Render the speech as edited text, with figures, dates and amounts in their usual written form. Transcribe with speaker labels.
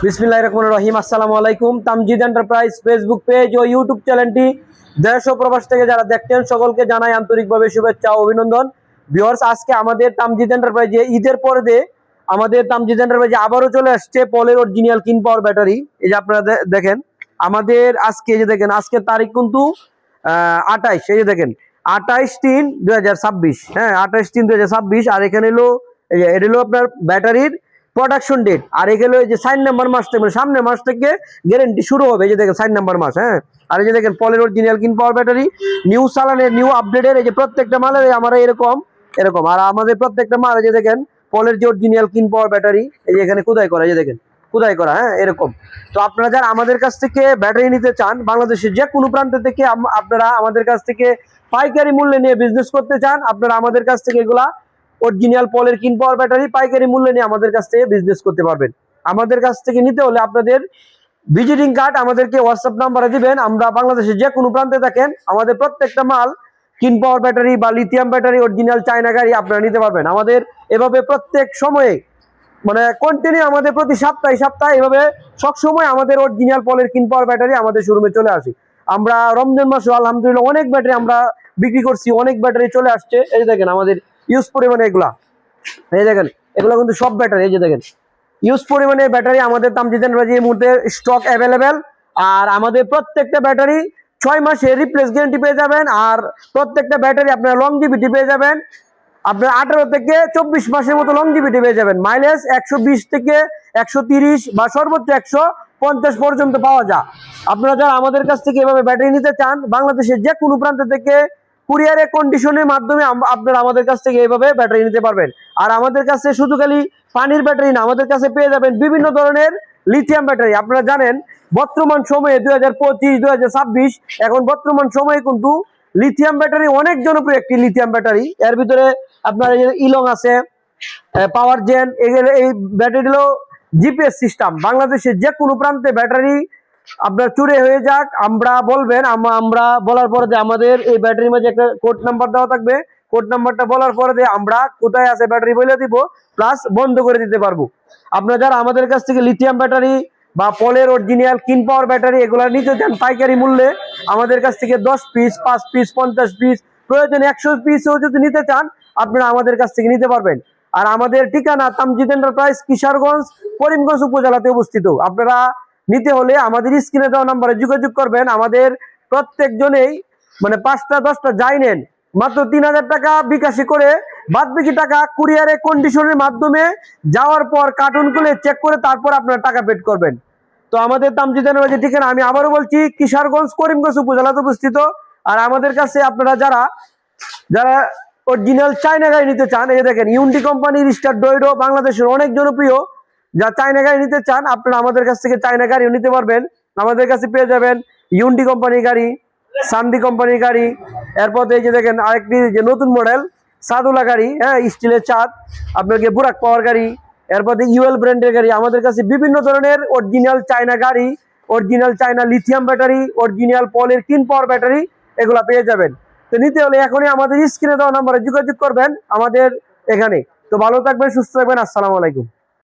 Speaker 1: বিসমিল্লাহির রহমানির রহিম। আসসালামু আলাইকুম। তামজিদ এন্টারপ্রাইজ ফেসবুক পেজ ও ইউটিউব চ্যানেলটি দেশ ও প্রবাস থেকে যারা দেখতেন সকলকে জানাই আন্তরিকভাবে শুভেচ্ছা ও অভিনন্দন। ভিউয়ার্স, আজকে আমাদের তামজিদ এন্টারপ্রাইজে ঈদের পরে আমাদের তামজিদ এন্টারপ্রাইজে আবারও চলে আসছে পলের অরিজিনাল কিন পাওয়ার ব্যাটারি। এই যে আপনারা দেখেন আমাদের আজকে যে দেখেন আজকের তারিখ কিন্তু 28। এই যে দেখেন 28/3/2026। হ্যাঁ, 28/3/2026। আর এখানে হলো এটা হলো আপনার ব্যাটারির প্রোডাকশন ডেট। আর এগুলো এই যে 4 নাম্বার মাস থেকে মানে সামনে মাস থেকে গ্যারেন্টি শুরু হবে। এই যে দেখেন 4 নাম্বার মাস। হ্যাঁ, আর এই যে দেখেন পলের অরিজিনাল কিন পাওয়ার ব্যাটারি নিউ চালানের নিউ আপডেটের এই যে প্রত্যেকটা মালের আমরা এরকম এরকম। আর আমাদের প্রত্যেকটা মাল এই যে দেখেন পলের যে অরিজিনাল কিন পাওয়ার ব্যাটারি এই যে এখানে খোদাই করা, এই যে দেখেন খোদাই করা। হ্যাঁ, এরকম। তো আপনারা যারা আমাদের কাছ থেকে ব্যাটারি নিতে চান, বাংলাদেশের যে কোনো প্রান্ত থেকে আপনারা আমাদের কাছ থেকে পাইকারি মূল্যে নিয়ে বিজনেস করতে চান, আপনারা আমাদের কাছ থেকে এগুলা অরিজিনাল পলের কিন পাওয়ার ব্যাটারি পাইকারি মূল্যে নিয়ে আমাদের কাছ থেকে বিজনেস করতে পারবেন। আমাদের কাছ থেকে নিতে হলে আপনাদের ভিজিটিং কার্ড আমাদেরকে হোয়াটসঅ্যাপ নাম্বারে দিবেন। আমরা বাংলাদেশের যে কোনো প্রান্তে থাকেন আমাদের প্রত্যেকটা মাল কিন পাওয়ার ব্যাটারি বা লিথিয়াম ব্যাটারি অরিজিনাল চায়না গাড়ি আপনারা নিতে পারবেন। আমাদের এভাবে প্রত্যেক সময়ে মানে কন্টিনিউ আমাদের প্রতি সপ্তাহে এভাবে সবসময় আমাদের অরিজিনাল পলের কিন পাওয়ার ব্যাটারি আমাদের শোরুমে চলে আসে। আমরা রমজান মাসে আলহামদুলিল্লাহ অনেক ব্যাটারি আমরা বিক্রি করছি, অনেক ব্যাটারি চলে আসছে। এই যে দেখেন আমাদের ইউজ পরিমাণে এগুলা, এই দেখেন এগুলো কিন্তু সব ব্যাটারি। এই যে দেখেন ইউজ পরিমাণে ব্যাটারি আমাদের তামজিদ এন্টারপ্রাইজের এই মুহূর্তে স্টক অ্যাভেলেবেল। আর আমাদের প্রত্যেকটা ব্যাটারি 6 মাসে রিপ্লেস গ্যারান্টি পেয়ে যাবেন। আর প্রত্যেকটা ব্যাটারি আপনারা লংজিভিটি পেয়ে যাবেন। আপনার 18 থেকে 24 মাসের মতো লংজিভিটি পেয়ে যাবেন। মাইলেজ 120 থেকে 130 বা সর্বোচ্চ 150 পর্যন্ত পাওয়া যায়। আপনারা যারা আমাদের কাছ থেকে এভাবে ব্যাটারি নিতে চান, বাংলাদেশের যে কোনো প্রান্ত থেকে কুরিয়ারে কন্ডিশনের মাধ্যমে আপনারা আমাদের কাছ থেকে এইভাবে ব্যাটারি নিতে পারবেন। আর আমাদের কাছে শুধু খালি পানির ব্যাটারি না, আমাদের কাছে পেয়ে যাবেন বিভিন্ন ধরনের লিথিয়াম ব্যাটারি। আপনারা জানেন বর্তমান সময়ে 2025-2026 এখন বর্তমান সময়ে কিন্তু লিথিয়াম ব্যাটারি অনেক জনপ্রিয় একটি লিথিয়াম ব্যাটারি। এর ভিতরে আপনার ইলং আছে, পাওয়ার জেন, এই ব্যাটারিগুলো জিপিএস সিস্টেম। বাংলাদেশের যে কোনো প্রান্তে ব্যাটারি আপনার চুরি হয়ে যাক আমরা বলবেন, আমরা বলার পরে যে আমাদের এই ব্যাটারির মাঝে একটা কোড নাম্বার দেওয়া থাকবে। কোড নাম্বারটা বলার পরে যে আমরা কোথায় আছে ব্যাটারি বলে দিব, প্লাস বন্ধ করে দিতে পারবো। আপনারা যারা আমাদের কাছ থেকে লিথিয়াম ব্যাটারি বা পলের অরিজিনাল কিন পাওয়ার ব্যাটারি এগুলো নিতে চান পাইকারি মূল্যে, আমাদের কাছ থেকে 10 পিস, 5 পিস, 50 পিস, প্রয়োজনে 100 পিসও যদি নিতে চান আপনারা আমাদের কাছ থেকে নিতে পারবেন। আর আমাদের ঠিকানা তামজিদ এন্টারপ্রাইজ, কিশোরগঞ্জ, করিমগঞ্জ উপজেলাতে অবস্থিত। আপনারা নিতে হলে আমাদের স্ক্রিনে দেওয়া নাম্বারে যোগাযোগ করবেন। আমাদের প্রত্যেকজনেই মানে 5টা 10টা যাই নেন মাত্র 3000 টাকা বিকাশে করে বাদ বাকি টাকা কুরিয়ারে কন্ডিশনের মাধ্যমে যাওয়ার পর কার্টুন খুলে চেক করে তারপর আপনারা টাকা পেড করবেন। তো আমাদের তামজিদ এন্টারপ্রাইজের ঠিকানা আমি আবারও বলছি, কিশোরগঞ্জ, করিমগঞ্জ উপজেলাতে অবস্থিত। আর আমাদের কাছে আপনারা যারা যারা অরিজিনাল চায়না গাড়ি নিতে চান, এই দেখেন ইউন্ডি কোম্পানির স্টার ডয়ডো বাংলাদেশের অনেক জনপ্রিয়। যা চায়না গাড়ি নিতে চান আপনারা আমাদের কাছ থেকে চায়না গাড়িও নিতে পারবেন। আমাদের কাছে পেয়ে যাবেন ইউন্ডি কোম্পানির গাড়ি, সান্দি কোম্পানির গাড়ি, এরপর এই যে দেখেন আরেকটি যে নতুন মডেল সাদুলা গাড়ি, হ্যাঁ স্টিলের চাঁদ, আপনাকে বুরাক পাওয়ার গাড়ি, এরপর ইউএল ব্র্যান্ডের গাড়ি। আমাদের কাছে বিভিন্ন ধরনের অরিজিনাল চায়না গাড়ি, original China lithium battery, original পলের কিন পাওয়ার ব্যাটারি এগুলা পেয়ে যাবেন। তো নিতে হলে এখনই আমাদের স্ক্রিনে দেওয়া নাম্বারে যোগাযোগ করবেন আমাদের এখানে। তো ভালো থাকবেন, সুস্থ থাকবেন। আসসালামু আলাইকুম।